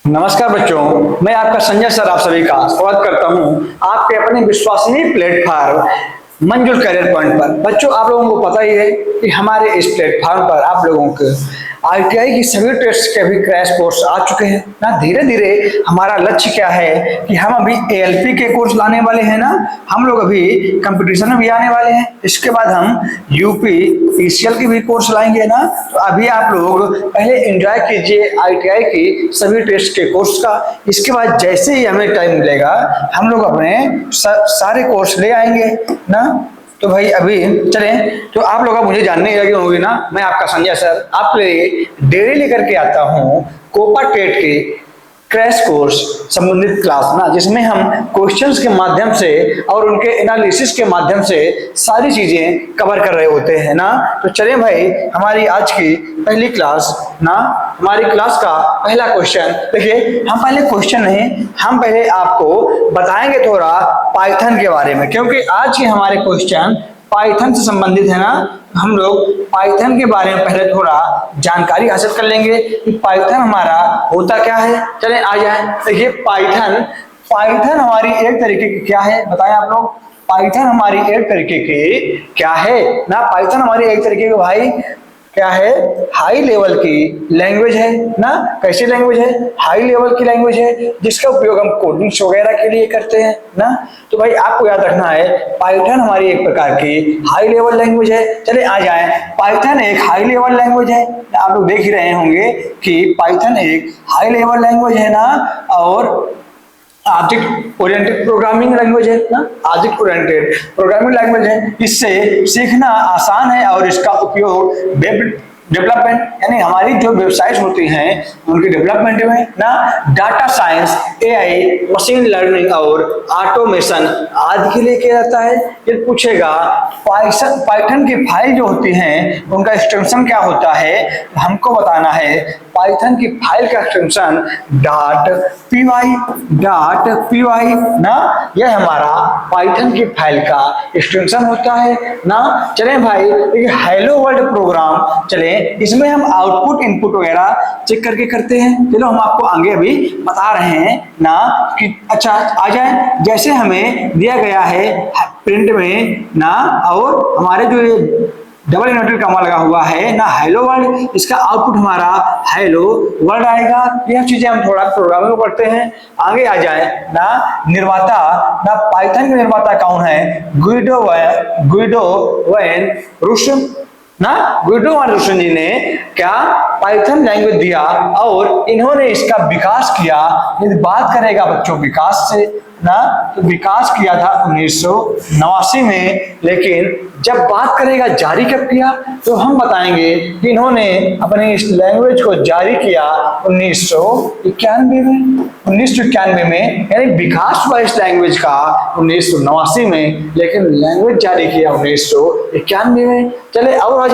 नमस्कार बच्चों, मैं आपका संजय सर आप सभी का स्वागत करता हूं आपके अपने विश्वसनीय प्लेटफॉर्म मंजुल करियर पॉइंट पर। बच्चों, आप लोगों को पता ही है कि हमारे इस प्लेटफॉर्म पर आप लोगों को आईटीआई की सभी टेस्ट के भी क्रैश कोर्स आ चुके हैं ना। धीरे धीरे हमारा लक्ष्य क्या है कि हम अभी एएलपी के कोर्स लाने वाले हैं ना, हम लोग अभी कंपटीशन में भी आने वाले हैं। इसके बाद हम यूपी पीसीएल के भी कोर्स लाएंगे ना। तो अभी आप लोग पहले एंजॉय कीजिए आईटीआई की सभी टेस्ट के कोर्स का। इसके बाद जैसे ही हमें टाइम मिलेगा हम लोग अपने सारे कोर्स ले आएंगे ना। तो भाई अभी चलें। तो आप लोग मुझे जानने लगे होंगे ना, मैं आपका संजय सर आपके लिए डेली लेकर के आता हूँ कोपा टेट के क्रैश कोर्स संबंधित क्लास ना, जिसमें हम क्वेश्चंस के माध्यम से और उनके एनालिसिस के माध्यम से सारी चीजें कवर कर रहे होते हैं ना। तो चलें भाई, हमारी आज की पहली क्लास ना, हमारी क्लास का पहला क्वेश्चन देखिए। हम पहले क्वेश्चन नहीं, हम पहले आपको बताएंगे थोड़ा पाइथन के बारे में, क्योंकि आज के हमारे क्वेश्चन पाइथन से संबंधित है ना। हम लोग पाइथन के बारे में पहले थोड़ा जानकारी हासिल कर लेंगे कि पाइथन हमारा होता क्या है। चलें आ जाए। देखिए पाइथन हमारी एक तरीके की क्या है बताएं आप लोग। पाइथन हमारी एक तरीके की क्या है ना। पाइथन हमारी एक तरीके की भाई क्या है, हाई लेवल की लैंग्वेज है ना। कैसी लैंग्वेज है? हाई लेवल की लैंग्वेज है, जिसका उपयोग हम कोडिंग्स वगैरह के लिए करते हैं ना। तो भाई आपको याद रखना है पाइथन हमारी एक प्रकार की हाई लेवल लैंग्वेज है। चले आ जाए। पाइथन एक हाई लेवल लैंग्वेज है, आप लोग देख ही रहे होंगे कि पाइथन एक हाई लेवल लैंग्वेज है ना। और ऑब्जेक्ट ओरिएंटेड प्रोग्रामिंग लैंग्वेज है ना। ऑब्जेक्ट ओरिएंटेड प्रोग्रामिंग लैंग्वेज है, इससे सीखना आसान है और इसका उपयोग वेब डेवलपमेंट यानी हमारी जो वेबसाइट्स होती हैं उनके डेवलपमेंट में ना, data science, AI, machine learning और ऑटोमेशन आदि के लिए किया जाता है। ये पूछेगा पाइथन की फाइल जो होती हैं उनका एक्सटेंशन क्या होता है, हमको बताना है। पाइथन की फाइल का एक्सटेंशन .py ना, यह हमारा पाइथन की फाइल का एक्सटेंशन होता है ना। चलें भाई, हेलो वर्ल्ड प्रोग्राम, चलें इसमें हम आउटपुट इनपुट वगैरह चेक करके करते हैं। चलो हम आपको आगे अभी बता रहे हैं ना कि अच्छा आ जाए। जैसे हमें दिया गया है प्रिंट में ना, और हमारे जो ये डबल इन्वर्टेड कॉमा लगा हुआ है ना, हेलो वर्ल्ड, इसका आउटपुट हमारा हेलो वर्ल्ड आएगा। यह चीजें हम थोड़ा प्रोग्रामिंग में पढ़ते हैं। आगे आ जाए ना, निर्माता ना, पाइथन के निर्माता कौन है? गुइडो वैन रूसन ना। गुइडो वैन रूसन जी ने क्या पाइथन लैंग्वेज दिया और इन्होंने इसका विकास किया। यदि बात करेगा बच्चों विकास से ना, तो विकास किया था 1989 में, लेकिन जब बात करेगा जारी कब किया तो हम बताएंगे कि इन्होंने अपने इस लैंग्वेज को जारी किया 1991 में। 1991 में यानी विकास हुआ इस लैंग्वेज का 1989 में, लेकिन लैंग्वेज जारी किया 1991 में। चले और आ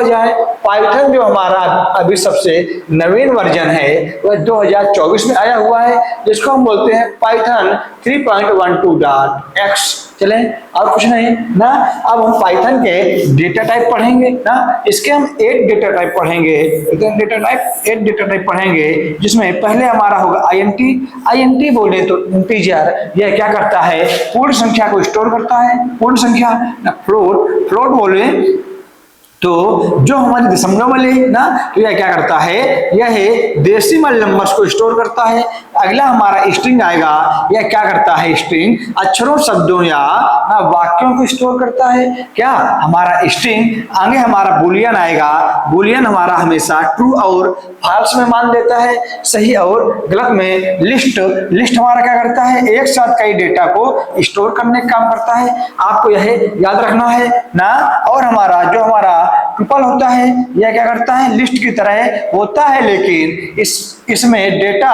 जाए। पाइथन जो हमारा अभी सबसे नवीन वर्जन है वह 2024 में आया हुआ है, जिसको हम बोलते हैं पाइथन 3.12.x। चलें और कुछ नहीं ना। अब हम पाइथन के डेटा टाइप पढ़ेंगे ना। इसके हम 8 डेटा टाइप पढ़ेंगे। 8 डेटा टाइप पढ़ेंगे, जिसमें पहले हमारा होगा आईएनटी बोले तो इंटीजर, यह क्या करता है? पूर्ण संख्या को स्टोर करता है। पूर्ण संख्या ना, फ्लोट बोले तो जो हमारी दशमलव वाली ना, तो यह क्या करता है? यह डेसिमल नंबर्स को स्टोर करता है। अगला हमारा स्ट्रिंग आएगा, यह क्या करता है? स्ट्रिंग अक्षरों, शब्दों या ना वाक्यों को स्टोर करता है। क्या हमारा स्ट्रिंग। आगे हमारा बुलियन आएगा। बुलियन हमारा हमेशा ट्रू और फॉल्स में मान देता है, सही और गलत में। लिस्ट हमारा क्या करता है? एक साथ कई डेटा को स्टोर करने का काम करता है। आपको यह याद रखना है ना। और हमारा जो हमारा ट्रिपल होता है, यह क्या करता है? लिस्ट की तरह होता है, लेकिन इसमें डेटा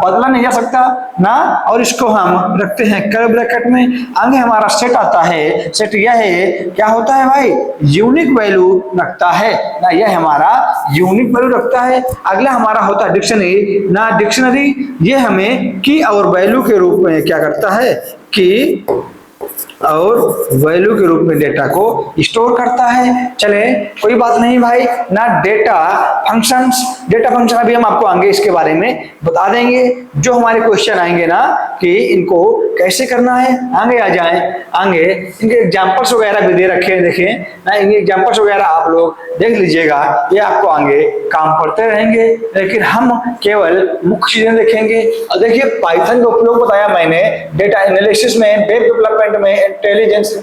बदला नहीं जा सकता ना, और इसको हम रखते हैं कर्ली ब्रैकेट में। आगे हमारा सेट आता है। सेट यह है क्या होता है भाई? यूनिक वैल्यू रखता है ना, यह हमारा यूनिक वैल्यू रखता है। अगला हमारा होता है डिक्शनरी ना। डिक्शनरी ये हमें की और वैल्यू के रूप में क्या करता है? की और वैल्यू के रूप में डेटा को स्टोर करता है। चले कोई बात नहीं भाई ना, डेटा फंक्शन अभी हम आपको आगे इसके बारे में बता देंगे। जो हमारे क्वेश्चन आएंगे ना कि इनको कैसे करना है, आगे आ जाएं, आगे इनके एग्जांपल्स वगैरह भी दे रखे हैं, देखें ना, इनके एग्जांपल्स वगैरह आप लोग देख लीजिएगा, ये आपको आगे काम पड़ते रहेंगे। लेकिन हम केवल मुख्य चीजें देखेंगे। और देखिए पाइथन का उपयोग बताया मैंने डेटा एनालिसिस में, वेब डेवलपमेंट में, इंटेलिजेंस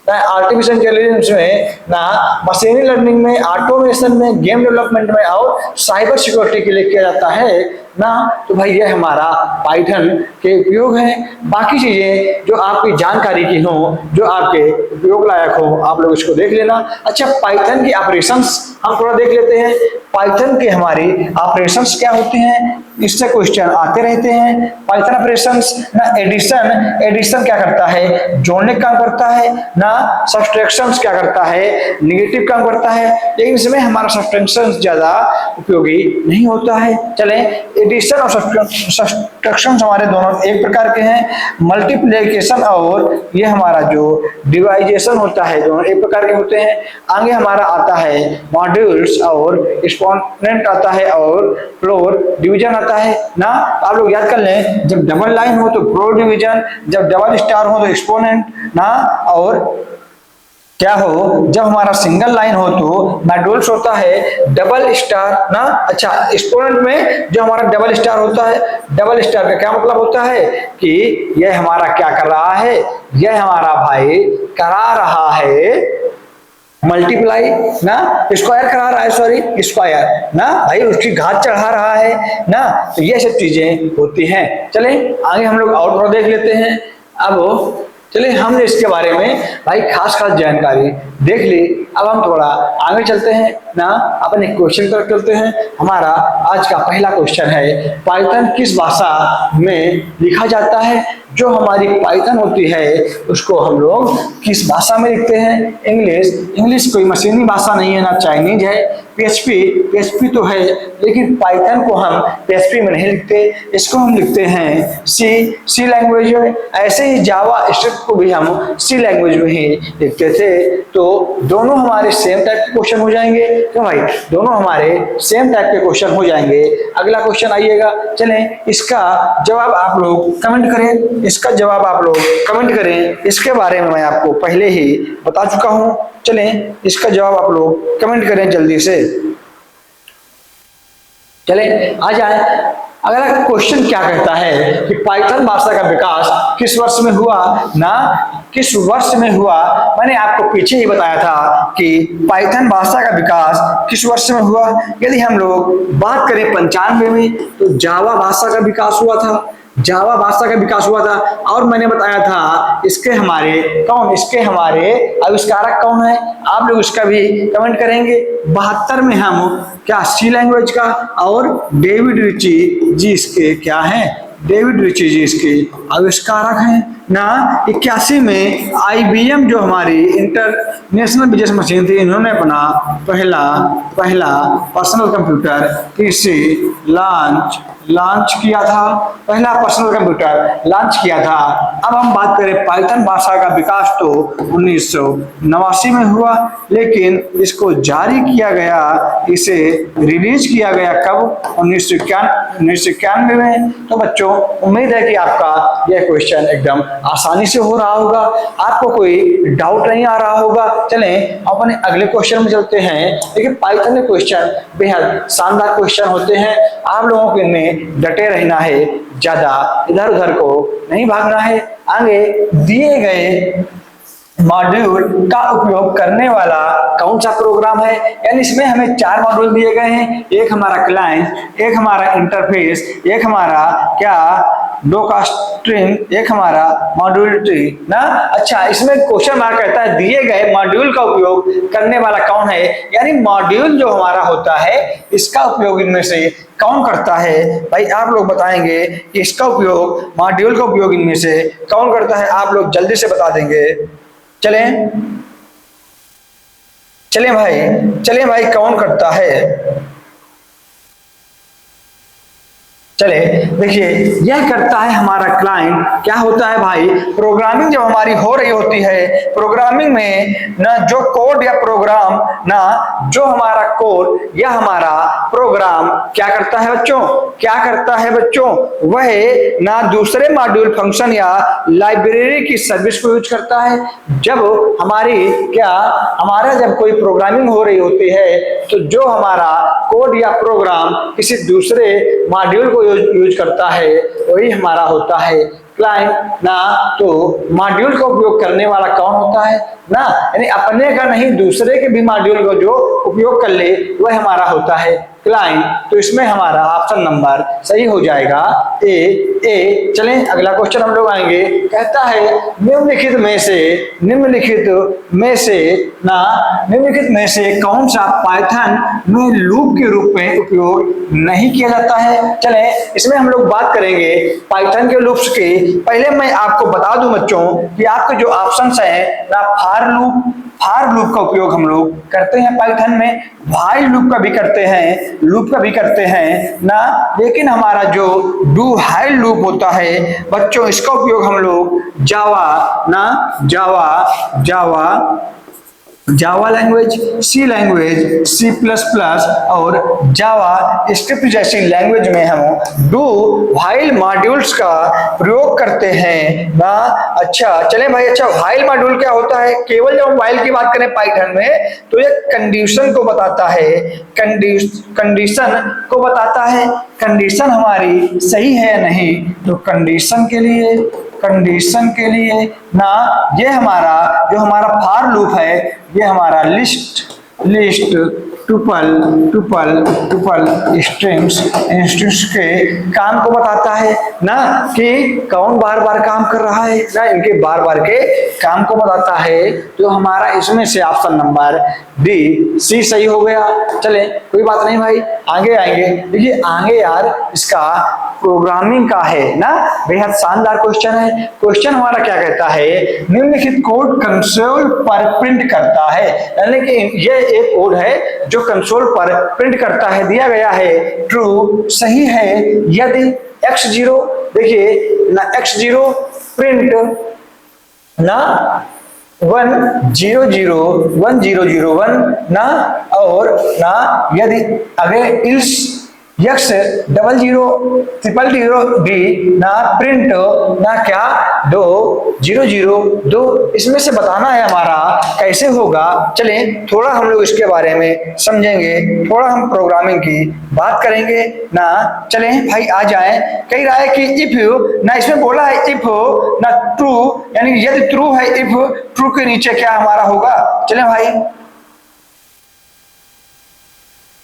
ना, आर्टिफिशियल इंटेलिजेंस में ना, मशीन लर्निंग में, ऑटोमेशन में, गेम डेवलपमेंट में और साइबर सिक्योरिटी के लिए किया जाता है ना। तो भाई ये हमारा पाइथन के उपयोग है। बाकी चीजें जो आपकी जानकारी की हो, जो आपके उपयोग लायक हो, आप लोग इसको देख लेना। अच्छा पाइथन की ऑपरेशंस हम थोड़ा देख लेते हैं। पाइथन के हमारी ऑपरेशंस क्या होती हैं, इससे क्वेश्चन आते रहते हैं। पाइथन ऑपरेशंस ना, एडिशन क्या करता है, जोड़ने का काम करता है ना, सब्सट्रैक्शंस क्या करता है, निगेटिव काम करता है। लेकिन इसमें हमारा सब्सट्रैक्शंस ज्यादा उपयोगी नहीं होता है। चले एडिशन और सब्सट्रैक्शंस हमारे दोनों एक प्रकार के हैं। मल्टीप्लिकेशन और ये हमारा जो डिवाइजेशन होता है दोनों एक प्रकार के होते हैं। आगे हमारा आता है मॉड्यूल्स और एक्सपोनेंट आता है और फ्लोर डिवीजन आता है ना। आप लोग याद कर लें, जब डबल लाइन हो तो फ्लोर डिवीजन, जब डबल स्टार हो तो एक्सपोनेंट ना, और क्या हो जब हमारा सिंगल लाइन हो तो मॉड्यूल्स होता है डबल स्टार ना। अच्छा एक्सपोनेंट में जो हमारा डबल स्टार होता है, डबल स्टार का क्या मतलब होता है कि यह हमारा क्या कर रहा है, यह हमारा भाई करा रहा है मल्टीप्लाई ना, स्क्वायर करा रहा है, सॉरी स्क्वायर ना, भाई उसकी घात चढ़ा रहा है ना। तो ये सब चीजें होती हैं। चले आगे हम लोग और थोड़ा देख लेते हैं। अब चलिए हमने इसके बारे में भाई खास जानकारी देख ली। अब हम थोड़ा आगे चलते हैं ना, अपने क्वेश्चन पर चलते हैं। हमारा आज का पहला क्वेश्चन है, पाइथन किस भाषा में लिखा जाता है। जो हमारी पाइथन होती है उसको हम लोग किस भाषा में लिखते हैं, इंग्लिश कोई मशीनी भाषा नहीं है, ना चाइनीज है। पीएचपी तो है, लेकिन पाइथन को हम पीएचपी में नहीं लिखते, इसको हम लिखते हैं सी लैंग्वेज में। ऐसे ही जावा स्क्रिप्ट को भी हम सी लैंग्वेज में ही लिखते थे। तो दोनों हमारे सेम टाइप के क्वेश्चन हो जाएंगे। क्यों भाई, दोनों हमारे सेम टाइप के क्वेश्चन हो जाएंगे। अगला क्वेश्चन आइएगा, चलें इसका जवाब आप लोग कमेंट करें, इसका जवाब आप लोग कमेंट करें। इसके बारे में मैं आपको पहले ही बता चुका हूं। चलें इसका जवाब आप लोग कमेंट करें जल्दी से। चले आ जाए, अगला क्वेश्चन क्या कहता है कि पाइथन भाषा का विकास किस वर्ष में हुआ ना, किस वर्ष में हुआ। मैंने आपको पीछे ही बताया था कि पाइथन भाषा का विकास किस वर्ष में हुआ। यदि हम लोग बात करें 95 में, तो जावा भाषा का विकास हुआ था, जावा भाषा का विकास हुआ था। और मैंने बताया था इसके हमारे आविष्कारक कौन है, आप लोग इसका भी कमेंट करेंगे। 72 में हम क्या सी लैंग्वेज का, और डेविड रिची जी इसके क्या हैं, डेविड रिची जी इसके आविष्कारक हैं ना। 81 में IBM जो हमारी इंटरनेशनल बिजनेस मशीन थी, इन्होंने अपना पहला पर्सनल कंप्यूटर पीसी लॉन्च किया था, पहला पर्सनल कंप्यूटर लॉन्च किया था। अब हम बात करें पाइथन भाषा का विकास तो 1989 में हुआ, लेकिन इसको जारी किया गया, इसे रिलीज किया गया कब, 1991 में। तो बच्चों उम्मीद है कि आपका यह क्वेश्चन एकदम आसानी से हो रहा होगा, आपको कोई डाउट नहीं आ रहा होगा। चलें अपने अगले क्वेश्चन में चलते हैं। देखिए पाइथन के क्वेश्चन बेहद शानदार क्वेश्चन होते हैं, आप लोगों को इनमें डटे रहना है, ज्यादा इधर उधर को नहीं भागना है। आगे दिए गए मॉड्यूल का उपयोग करने वाला कौन सा प्रोग्राम है, यानी इसमें हमें 4 मॉड्यूल दिए गए हैं, एक हमारा क्लाइंट, एक हमारा इंटरफेस, एक हमारा क्या डॉकस्ट्रिंग, एक हमारा मॉड्यूलिटी ना। अच्छा इसमें क्वेश्चन मार्क कहता है दिए गए मॉड्यूल का उपयोग करने वाला कौन है, यानी मॉड्यूल जो हमारा होता है इसका उपयोग इनमें से कौन करता है। भाई आप लोग बताएंगे कि इसका उपयोग, मॉड्यूल का उपयोग इनमें से कौन करता है, आप लोग जल्दी से बता देंगे। चलें भाई कौन करता है, चले देखिए, यह करता है हमारा क्लाइंट। क्या होता है भाई, प्रोग्रामिंग जब हमारी हो रही होती है, प्रोग्रामिंग में ना जो कोड या प्रोग्राम, ना जो हमारा कोड या हमारा प्रोग्राम क्या करता है बच्चों, क्या करता है बच्चों, वह ना दूसरे मॉड्यूल, फंक्शन या लाइब्रेरी की सर्विस को यूज करता है। जब हमारी क्या, हमारा जब कोई प्रोग्रामिंग हो रही होती है तो जो हमारा कोड या प्रोग्राम किसी दूसरे मॉड्यूल को यूज करता है वही हमारा होता है क्लाइंट ना। तो मॉड्यूल का उपयोग करने वाला कौन होता है ना, यानी अपने का नहीं दूसरे के भी मॉड्यूल को जो उपयोग कर ले वह हमारा होता है क्लाइंट। तो इसमें हमारा ऑप्शन नंबर सही हो जाएगा ए। चलें अगला क्वेश्चन हम लोग आएंगे। कहता है निम्नलिखित में से कौन सा पाइथन में लूप के रूप में उपयोग नहीं किया जाता है। चलें इसमें हम लोग बात करेंगे पाइथन के लूप्स की। पहले मैं आपको बता दूं बच्चों कि आपके जो ऑप्शंस हैं ना, फार लूप का उपयोग हम लोग करते हैं पाइथन में, व्हाइल लूप का भी करते हैं ना, लेकिन हमारा जो डू व्हाइल लूप होता है बच्चों, इसका उपयोग हम लोग जावा लैंग्वेज, सी लैंग्वेज, सी प्लस प्लस और जावा स्क्रिप्ट जैसी लैंग्वेज में हम डू व्हाइल मॉड्यूल्स का प्रयोग करते हैं ना। अच्छा चलें भाई, अच्छा व्हाइल मॉड्यूल क्या होता है, केवल जब हम व्हाइल की बात करें पाइथन में तो ये कंडीशन को बताता है, कंडीशन हमारी सही है या नहीं। तो कंडीशन के लिए ना, ये हमारा जो हमारा फार लूप है ये हमारा लिस्ट टुपल स्ट्रिंग्स के काम को बताता है ना, कि कौन बार बार काम कर रहा है ना, इनके बार बार के काम को बताता है। तो हमारा इसमें से ऑप्शन नंबर डी, सी सही हो गया। चले कोई बात नहीं भाई, आगे आएंगे। देखिए आगे यार इसका प्रोग्रामिंग का है ना, बेहद शानदार क्वेश्चन है। क्वेश्चन हमारा क्या कहता है, निम्नलिखित कोड कंसोल पर प्रिंट करता है, यानी कि ये एक कोड है जो कंसोल पर प्रिंट करता है। दिया गया है ट्रू, सही है यदि x0, देखिए ना x0 प्रिंट ना 1001001 ना, और ना यदि अगे इल्स x000000 ना प्रिंट ना क्या 20002। इसमें से बताना है हमारा कैसे होगा। चलें थोड़ा हम लोग इसके बारे में समझेंगे, थोड़ा हम प्रोग्रामिंग की बात करेंगे ना। चलें भाई आ जाएं। कह रहा है कि इफ ना, इसमें बोला है इफ ना ट्रू, यानी यदि ट्रू है, इफ ट्रू के नीचे क्या हमारा होगा। चलें भाई,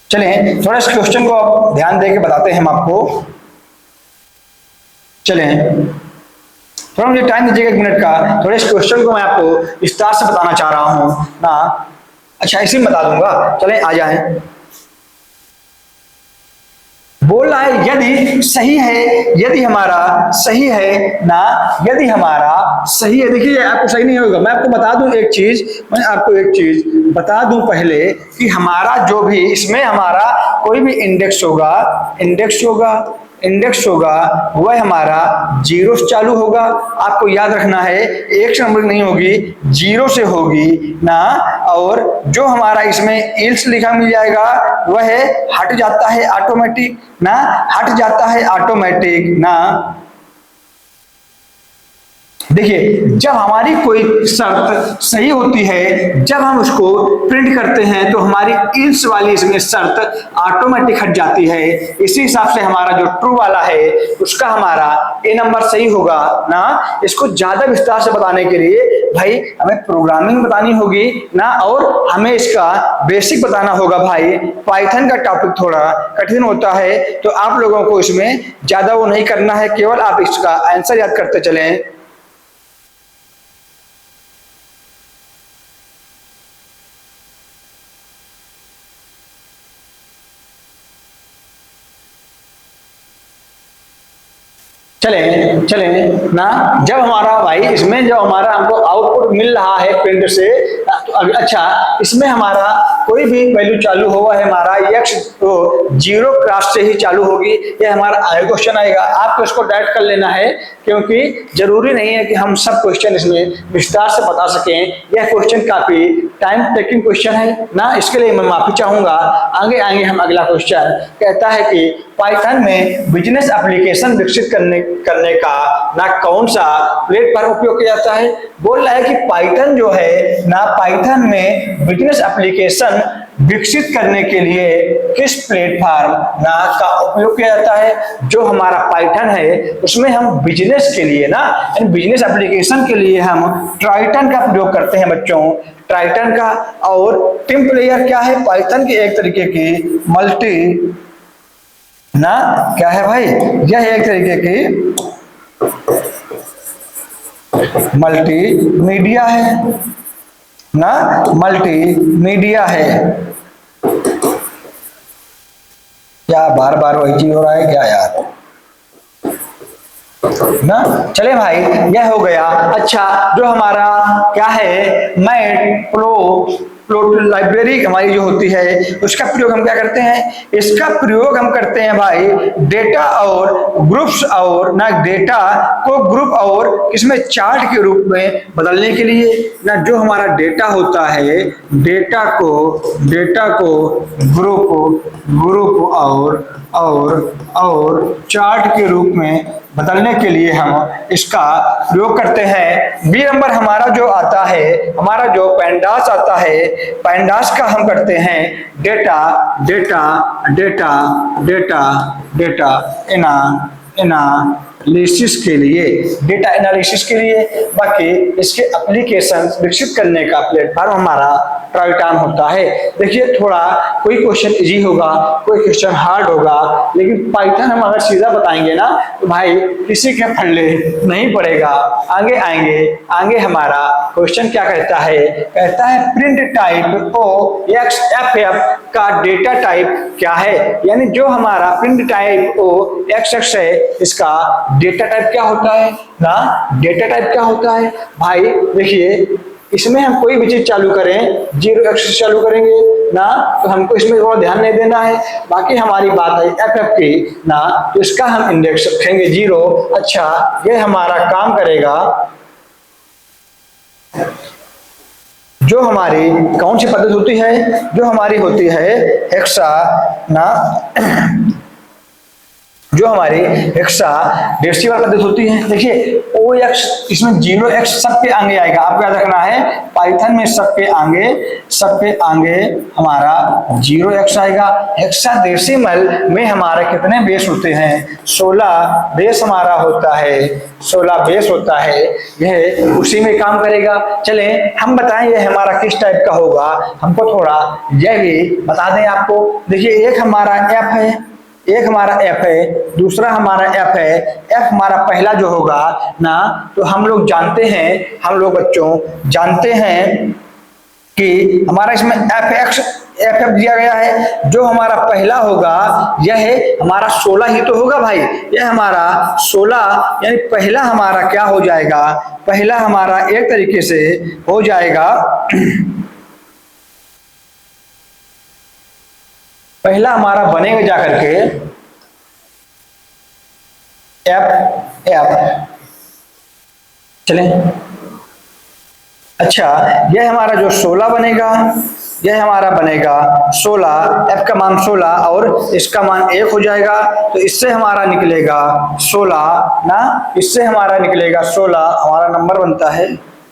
चलें थोड़ा इस क्वेश्चन को आप ध्यान देके बताते हैं हम आपको। चलें थोड़ा मुझे टाइम दीजिएगा 1 मिनट का, थोड़ा इस क्वेश्चन को मैं आपको विस्तार से बताना चाह रहा हूं ना। अच्छा इसी में बता दूंगा, चलें आ जाएं। बोल रहा है यदि सही है, यदि हमारा सही है ना, यदि हमारा सही है। देखिए आपको सही नहीं होगा, मैं आपको बता दूं एक चीज, बता दूं पहले कि हमारा जो भी इसमें हमारा कोई भी इंडेक्स होगा वह हमारा 0 से चालू होगा। आपको याद रखना है 1 से नंबर नहीं होगी, 0 से होगी ना। और जो हमारा इसमें इल्स लिखा मिल जाएगा वह हट जाता है ऑटोमेटिक ना। देखिए जब हमारी कोई शर्त सही होती है, जब हम उसको प्रिंट करते हैं तो हमारी इल्स वाली इसमें शर्त ऑटोमेटिक हट जाती है। इसी हिसाब से हमारा जो ट्रू वाला है उसका हमारा ए नंबर सही होगा ना। इसको ज्यादा विस्तार से बताने के लिए भाई हमें प्रोग्रामिंग बतानी होगी ना, और हमें इसका बेसिक बताना होगा। भाई पाइथन का टॉपिक थोड़ा कठिन होता है, तो आप लोगों को इसमें ज्यादा वो नहीं करना है, केवल आप इसका आंसर याद करते चलें। चलें ना, जब हमारा भाई इसमें जब हमारा हमको आउटपुट मिल रहा है प्रिंट से, तो अच्छा इसमें हमारा कोई भी वैल्यू चालू होगा है हमारा x तो 0 क्रॉस से ही चालू होगी, ये हमारा आगे क्वेश्चन आएगा। आपको इसको डायरेक्ट कर लेना है क्योंकि जरूरी नहीं है कि हम सब क्वेश्चन इसमें विस्तार से बता सकें। यह क्वेश्चन काफी टाइम टेकिंग क्वेश्चन है ना, इसके लिए मैं माफी चाहूंगा। आगे आएंगे हम। अगला क्वेश्चन कहता है कि पाइथन में बिजनेस एप्लीकेशन विकसित करने का ना कौन सा प्लेटफॉर्म उपयोग किया जाता है। बोल रहा है कि पाइथन जो है ना, पाइथन में बिजनेस एप्लीकेशन विकसित करने के लिए किस प्लेटफॉर्म ना का उपयोग किया जाता है। जो हमारा पाइथन है उसमें हम बिजनेस के लिए ना, बिजनेस एप्लीकेशन के लिए हम ट्राइटन का प्रयोग करते हैं बच्चों, ट्राइटन का। और टीम प्लेयर क्या है, पाइथन की एक तरीके की मल्टी ना क्या है भाई, यह एक तरीके की मल्टी मीडिया है ना, मल्टी मीडिया है। क्या बार बार वही चीज हो रहा है क्या यार ना। चले भाई, यह हो गया। अच्छा, जो हमारा क्या है मैट प्लॉट लाइब्रेरी हमारी जो होती है उसका प्रयोग हम क्या करते हैं, इसका प्रयोग हम करते हैं भाई डेटा और ग्रुप्स और ना, डेटा को ग्रुप और इसमें चार्ट के रूप में बदलने के लिए ना। जो हमारा डेटा होता है, डेटा को ग्रुप और चार्ट के रूप में बदलने के लिए हम इसका प्रयोग करते हैं। बी नंबर हमारा जो आता है, हमारा जो पैंडास आता है, पैंडास का हम करते हैं डेटा एनालिसिस के लिए, डेटा एनालिसिस के लिए। बाकी इसके एप्लीकेशन विकसित करने का प्लेटफॉर्म हमारा ट्राइटन होता है। देखिए, थोड़ा कोई क्वेश्चन इजी होगा, कोई क्वेश्चन हार्ड होगा, लेकिन पाइथन हम अगर सीधा बताएंगे ना तो भाई किसी के पल्ले नहीं पड़ेगा। आगे आएंगे। आगे हमारा क्वेश्चन क्या कहता है, कहता है प्रिंट टाइप OXFF का डेटा टाइप क्या है। यानी जो हमारा प्रिंट टाइप OXX है, इसका डेटा टाइप क्या होता है ना, डेटा टाइप क्या होता है भाई। देखिए, इसमें हम कोई भी चीज चालू करें 0x से चालू करेंगे ना, तो हमको इसमें थोड़ा ध्यान नहीं देना है। बाकी हमारी बात है FF की ना, तो इसका हम इंडेक्स रखेंगे 0। अच्छा, ये हमारा काम करेगा। जो हमारी कौन सी पद्धति होती है, जो हमारी होती है हेक्सा ना, जो हमारी हेक्साडेसिमल पद्धति होती है। देखिए, OX इसमें 0x सबके आगे आएगा, आपको याद रखना है। पाइथन में सबके आगे हमारा 0x आएगा। हेक्साडेसिमल में हमारे कितने बेस होते हैं, 16 बेस हमारा होता है, 16 बेस होता है। यह उसी में काम करेगा। चले हम बताएं ये हमारा किस टाइप का होगा, हमको थोड़ा यह भी बता दें आपको। देखिए, एक हमारा F है, एक हमारा F है, दूसरा हमारा F है। F हमारा पहला जो होगा ना, तो हम लोग जानते हैं, हम लोग बच्चों जानते हैं कि हमारा इसमें FF दिया गया है। जो हमारा पहला होगा यह है हमारा 16 ही तो होगा भाई, यह हमारा 16, यानी पहला हमारा क्या हो जाएगा, पहला हमारा एक तरीके से हो जाएगा पहला हमारा बनेगा जाकर के F। चलें, अच्छा, यह हमारा जो 16 बनेगा, यह हमारा बनेगा 16, F का मान 16 और इसका मान 1 हो जाएगा। तो इससे हमारा निकलेगा 16 ना, इससे हमारा निकलेगा 16, हमारा नंबर बनता है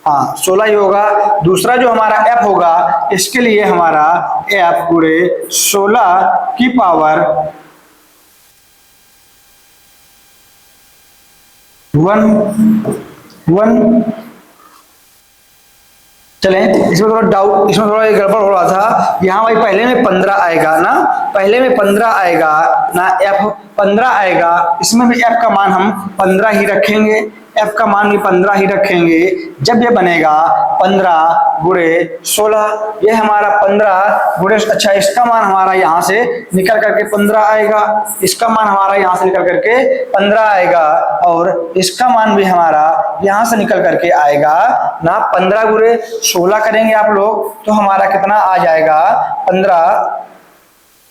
हाँ 16 ही होगा। दूसरा जो हमारा F होगा, इसके लिए हमारा F पूरे 16 की पावर 1। चलें, इसमें थोड़ा डाउट, इसमें थोड़ा गड़बड़ हो रहा था। यहाँ भाई पहले में 15 आएगा ना, पहले में 15 आएगा ना, F 15 आएगा, इसमें भी F का मान हम 15 ही रखेंगे। f का मान भी 15 ही रखेंगे। जब ये बनेगा 15 गुणे 16, ये हमारा 15 गुणे, अच्छा इसका मान हमारा यहाँ से निकल करके 15 आएगा, इसका मान हमारा यहाँ से निकल करके 15 आएगा, और इसका मान भी हमारा यहाँ से निकल करके आएगा ना। 15 गुणे 16 करेंगे आप लोग तो हमारा कितना आ जाएगा, 15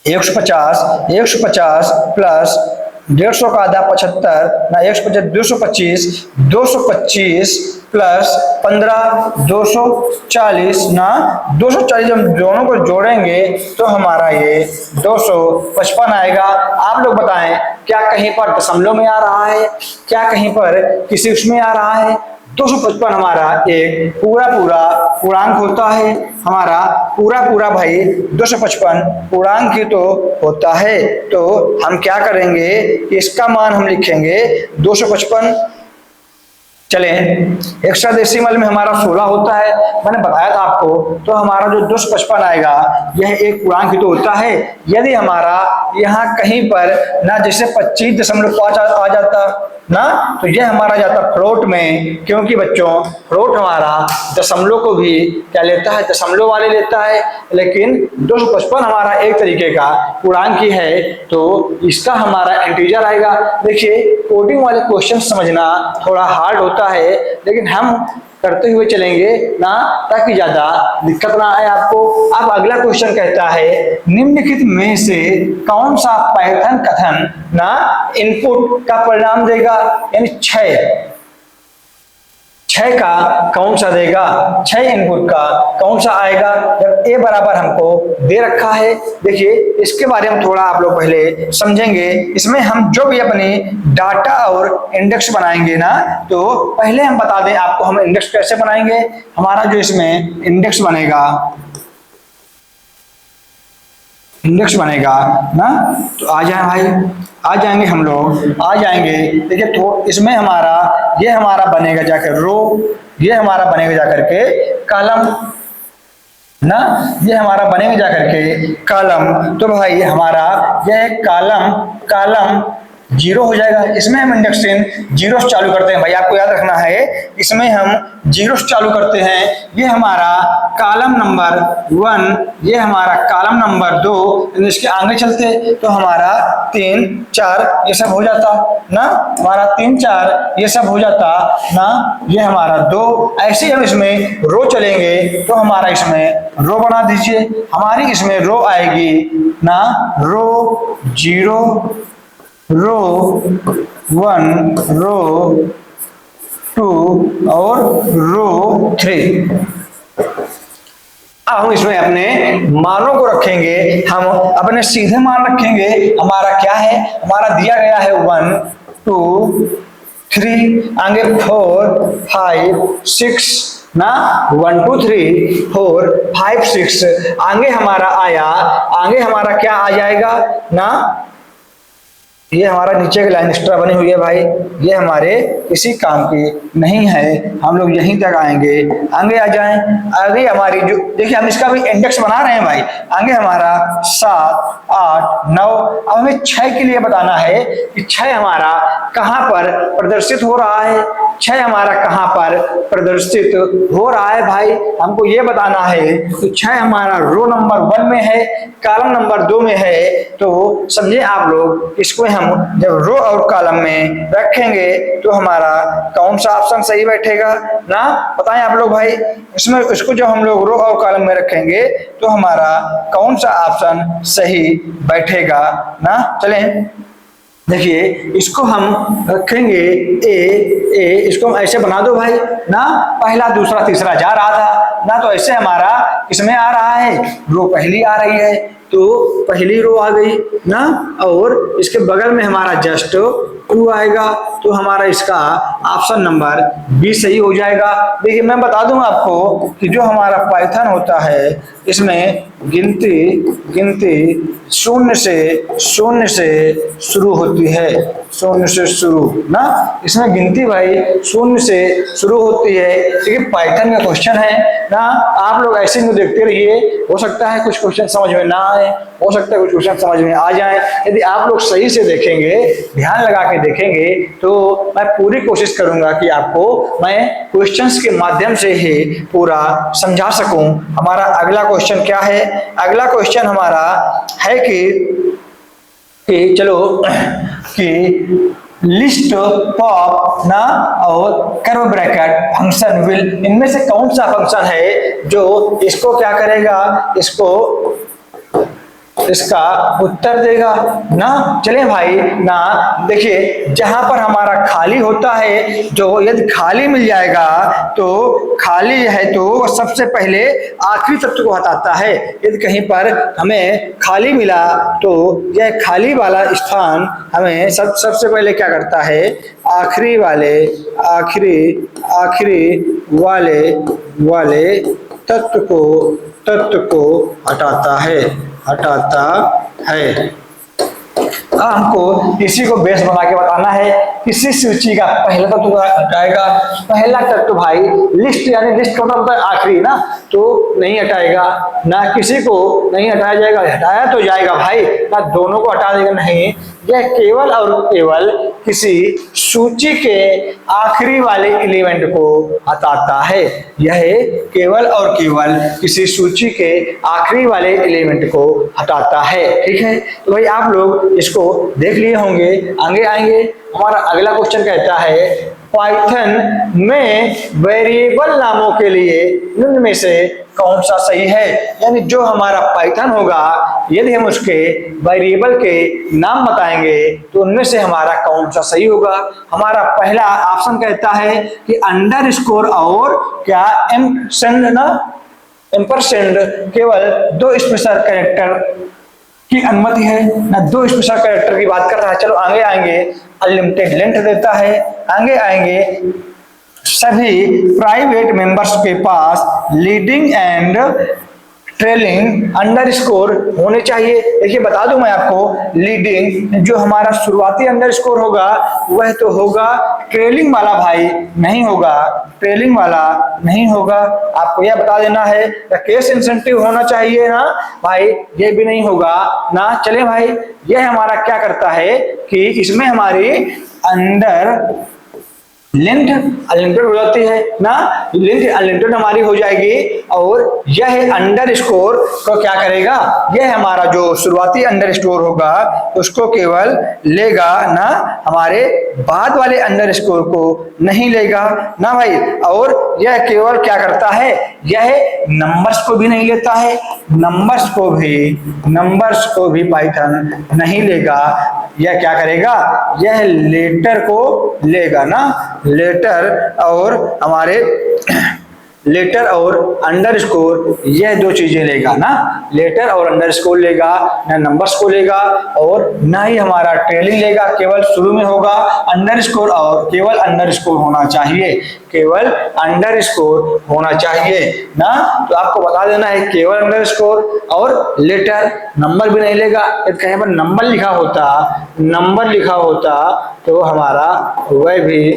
150 प्लस 150 का आधा 75 ना, 150 225 225 प्लस 15 240 ना, 240 हम दोनों को जोड़ेंगे तो हमारा ये 255 आएगा। आप लोग बताएं क्या कहीं पर दशमलव में आ रहा है, क्या कहीं पर किसी उसमें आ रहा है? 255 हमारा एक पूरा पूर्णांक होता है, हमारा पूरा भाई 255 पूर्णांक ही तो होता है। तो हम क्या करेंगे, इसका मान हम लिखेंगे 255। चलें, हेक्साडेसिमल में हमारा 16 होता है, मैंने बताया था आपको। तो हमारा जो 255 आएगा यह एक पूर्णांक ही तो होता है। यदि हमारा यहाँ कहीं पर ना जैसे 25.5 आ जाता ना, तो यह हमारा जाता फ्लोट में, क्योंकि बच्चों फ्लोट हमारा दशमलव को भी क्या लेता है, दशमलव वाले लेता है। लेकिन 255 हमारा एक तरीके का पूर्णांक ही है, तो इसका हमारा इंटीजर आएगा। देखिए कोडिंग वाले क्वेश्चन समझना थोड़ा हार्ड होता है, लेकिन हम करते हुए चलेंगे ना, ताकि ज्यादा दिक्कत ना आए आपको। अब अगला क्वेश्चन कहता है, निम्नलिखित में से कौन सा पाइथन कथन ना इनपुट का परिणाम देगा, यानी 6 का कौन सा देगा, 6 इनपुट का कौन सा आएगा, जब a बराबर हमको दे रखा है। देखिए इसके बारे में थोड़ा आप लोग पहले समझेंगे। इसमें हम जो भी अपनी डाटा और इंडेक्स बनाएंगे ना, तो पहले हम बता दें आपको हम इंडेक्स कैसे बनाएंगे। हमारा जो इसमें इंडेक्स बनेगा ना, तो आ जाए भाई, आ जाएंगे हम लोग, आ जाएंगे। देखिए तो इसमें हमारा ये हमारा बनेगा जाकर रो, ये हमारा बनेगा जाकर के कॉलम ना, ये हमारा बनेगा जाकर के कॉलम। तो भाई हमारा यह कॉलम 0 हो जाएगा। इसमें हम इंडेक्स 0 से चालू करते हैं भाई, आपको याद रखना है, इसमें हम 0 से चालू करते हैं। ये हमारा कॉलम नंबर 1, ये हमारा कॉलम नंबर 2, इसके आगे चलते तो हमारा 3 4 ये सब हो जाता ना, हमारा 3 4 ये सब हो जाता ना, ये हमारा 2। ऐसे हम इसमें रो चलेंगे तो हमारा इसमें रो बना दीजिए। हमारी इसमें रो आएगी ना, रो 0 रो 1 रो 2 और रो 3। अब हम इसमें अपने मानों को रखेंगे, हम अपने सीधे मान रखेंगे। हमारा क्या है, हमारा दिया गया है 1 2 3, आगे 4 5 6 ना, 1 2 3 4 5 6, आगे हमारा आया, आगे हमारा क्या आ जाएगा ना, ये हमारा नीचे की लाइन एक्स्ट्रा बनी हुई है भाई, ये हमारे किसी काम की नहीं है, हम लोग यहीं तक आएंगे। आगे आ जाएं, आगे हमारी जो देखिए हम इसका भी इंडेक्स बना रहे हैं भाई, आगे हमारा 7 8 9। अब हमें 6 के लिए बताना है कि 6 हमारा कहाँ पर प्रदर्शित हो रहा है, 6 हमारा कहाँ पर प्रदर्शित हो रहा है भाई, हमको ये बताना है। तो 6 हमारा रो नंबर 1 में है, कॉलम नंबर 2 में है। तो समझे आप लोग, इसको हम जब रो और कॉलम में रखेंगे तो हमारा कौन सा ऑप्शन सही बैठेगा ना, बताएं आप लोग भाई। इसमें इसको जब हम लोग रो और कॉलम में रखेंगे तो हमारा कौन सा ऑप्शन सही बैठेगा ना। चलें देखिए इसको हम रखेंगे ए, इसको हम ऐसे बना दो भाई ना, पहला दूसरा तीसरा जा रहा था ना, तो ऐसे हमारा इसमें आ रहा है, रो पहली आ रही है तो पहली रो आ गई ना, और इसके बगल में हमारा जस्ट 2 आएगा, तो हमारा इसका ऑप्शन नंबर बी सही हो जाएगा। देखिए मैं बता दूं आपको कि जो हमारा पाइथन होता है इसमें गिनती शून्य से शुरू होती है, 0 से शुरू ना, इसमें गिनती भाई 0 से शुरू होती है, क्योंकि पाइथन का क्वेश्चन है ना। आप लोग ऐसे ही देखते रहिए, हो सकता है कुछ क्वेश्चन समझ में ना आए, हो सकता है कुछ क्वेश्चन समझ में आ जाए। यदि आप लोग सही से देखेंगे, ध्यान लगा के देखेंगे, तो मैं पूरी कोशिश करूंगा कि आपको मैं क्वेश्चंस के माध्यम से ही पूरा समझा सकूं। हमारा अगला क्वेश्चन क्या है? अगला क्वेश्चन हमारा है कि चलो कि लिस्ट पॉप ना और कर्व ब्रैकेट फंक्शन विल, इनमें से कौन सा फंक्शन है जो इसको क्या करेगा, इसका उत्तर देगा ना। चले भाई ना, देखिए जहां पर हमारा खाली होता है, जो यदि खाली मिल जाएगा तो खाली है तो सबसे पहले आखिरी तत्व को हटाता है। यदि कहीं पर हमें खाली मिला तो यह खाली वाला स्थान हमें सबसे पहले क्या करता है, आखिरी वाले तत्व को हटाता है। हमको इसी को बेस बना के बताना है। किसी सूची का पहला तत्व हटाएगा, पहला तत्व भाई लिस्ट, यानी लिस्ट का मतलब आखिरी ना, तो नहीं हटाएगा ना, किसी को नहीं हटाया जाएगा, हटाया तो जाएगा भाई ना, दोनों को हटा देगा नहीं। यह केवल और केवल किसी सूची के आखिरी वाले एलिमेंट को हटाता है। यह केवल और केवल किसी सूची के आखिरी वाले एलिमेंट को हटाता है। ठीक है, तो भाई आप लोग इसको देख लिए होंगे। आगे आएंगे, हमारा अगला क्वेश्चन कहता है पाइथन में वेरिएबल नामों के लिए निम्न में से कौन सा सही है। यानी जो हमारा पाइथन होगा, यदि हम उसके वेरिएबल के नाम बताएंगे तो उनमें से हमारा कौन सा सही होगा। हमारा पहला ऑप्शन कहता है कि अंडरस्कोर और क्या एम्परसेंड केवल 2 स्पेशल कैरेक्टर की अनुमति है ना, 2 स्पेशल कैरेक्टर की बात कर रहा है। चलो आगे आएंगे, अनलिमिटेड लेंथ देता है। आगे आएंगे, सभी प्राइवेट मेंबर्स के पास लीडिंग एंड ट्रेलिंग अंडरस्कोर होने चाहिए। देखिए बता दूं मैं आपको, लीडिंग जो हमारा शुरुआती अंडरस्कोर होगा वह तो होगा, ट्रेलिंग वाला भाई नहीं होगा, ट्रेलिंग वाला नहीं होगा। आपको यह बता देना है। केस इंसेंटिव होना चाहिए ना भाई, ये भी नहीं होगा ना। चले भाई, यह हमारा क्या करता है कि इसमें हमारी अंडर लेंथ अनलिमिटेड हो जाती है ना, लेंथ अनलिमिटेड हमारी हो जाएगी। और यह अंडरस्कोर को क्या करेगा, यह हमारा जो शुरुआती अंडरस्कोर होगा उसको केवल लेगा ना, हमारे बाद वाले अंडरस्कोर को नहीं लेगा ना भाई। और यह केवल क्या करता है, यह नंबर्स को भी नहीं लेता है, नंबर्स को भी पाइथन नहीं लेगा। यह क्या करेगा, यह लेटर को लेगा ना, लेटर और अंडरस्कोर, यह 2 चीजें लेगा ना, लेटर और अंडरस्कोर लेगा ना, नंबर्स को लेगा और ना ही हमारा ट्रेलिंग लेगा। केवल शुरू में होगा अंडरस्कोर और केवल अंडरस्कोर होना चाहिए, केवल अंडरस्कोर होना चाहिए ना। तो आपको बता देना है केवल अंडरस्कोर और लेटर, नंबर भी नहीं लेगा। यदि कहीं पर नंबर लिखा होता तो हमारा वह भी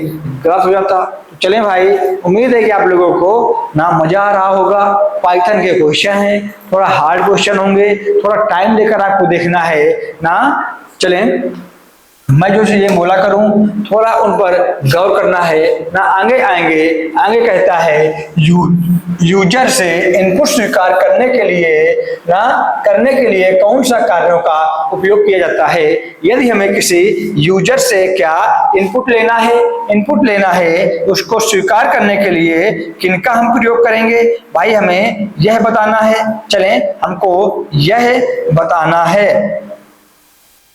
गलत हो जाता। चलें भाई, उम्मीद है कि आप लोगों को ना मजा आ रहा होगा। पाइथन के क्वेश्चन हैं, थोड़ा हार्ड क्वेश्चन होंगे, थोड़ा टाइम लेकर आपको देखना है ना। चलें, मैं जो चीजें बोला करूं थोड़ा उन पर गौर करना है ना। आगे आएंगे, आगे कहता है यूजर से इनपुट स्वीकार करने के लिए कौन सा कार्यों का उपयोग किया जाता है। यदि हमें किसी यूजर से क्या इनपुट लेना है, उसको स्वीकार करने के लिए किनका हम प्रयोग करेंगे भाई, हमें यह बताना है। चलें, हमको यह बताना है